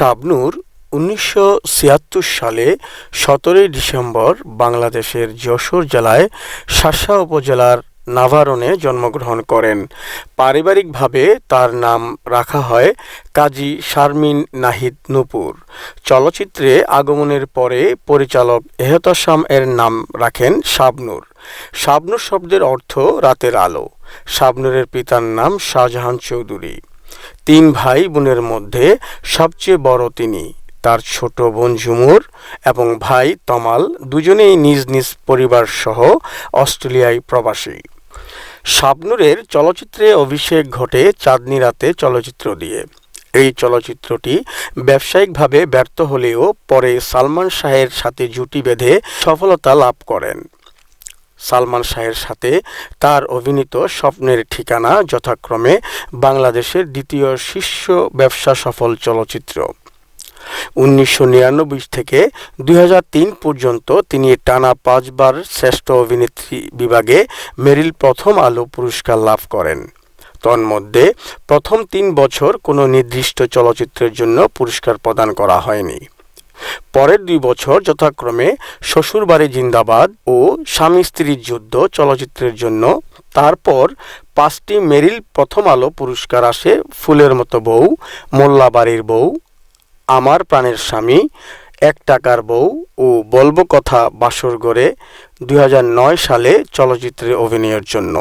শাবনূর ১৯৭৬ সালে ১৭ ডিসেম্বর বাংলাদেশের যশোর জেলায় শার্শা উপজেলার নাভারণে জন্মগ্রহণ করেন। পারিবারিকভাবে তার নাম রাখা হয় কাজী শারমিন নাহিদ নূপুর। চলচ্চিত্রে আগমনের পরে পরিচালক এহতেশাম এর নাম রাখেন শাবনূর। শাবনূর শব্দের অর্থ রাতের আলো। শাবনূরের পিতার নাম শাহজাহান চৌধুরী। ৩ ভাই বোনের মধ্যে সবচেয়ে বড় তিনি। তার ছোট বোন ঝুমুর এবং ভাই তমাল দুজনেই নিজ নিজ পরিবার সহ অস্ট্রেলিয়ায় প্রবাসী। শাবনূরের চলচ্চিত্রে অভিষেক ঘটে চাঁদনি রাতে চলচ্চিত্র দিয়ে। এই চলচ্চিত্রটি ব্যবসায়িকভাবে ব্যর্থ হলেও পরে সালমান শাহের সাথে জুটি বেঁধে সফলতা লাভ করেন। সালমান শাহের সাথে তার অভিনীত স্বপ্নের ঠিকানা যথাক্রমে বাংলাদেশের দ্বিতীয় শীর্ষ ব্যবসা সফল চলচ্চিত্র। ১৯৯৯ থেকে ২০০৩ পর্যন্ত তিনি টানা ৫ বার শ্রেষ্ঠ অভিনেত্রী বিভাগে মেরিল প্রথম আলো পুরস্কার লাভ করেন। তন্মধ্যে প্রথম ৩ বছর কোনো নির্দিষ্ট চলচ্চিত্রের জন্য পুরস্কার প্রদান করা হয়নি। পরের ২ বছর যথাক্রমে শ্বশুরবাড়ি জিন্দাবাদ ও স্বামী স্ত্রীর যুদ্ধ চলচ্চিত্রের জন্য। তারপর ৫টি মেরিল প্রথম আলো পুরস্কার আসে ফুলের মতো বউ, মোল্লা বাড়ির বউ, আমার প্রাণের স্বামী, এক টাকার বউ ও বলবো কথা বাসর ঘরে ২০০৯ সালে চলচ্চিত্রে অভিনয়ের জন্য।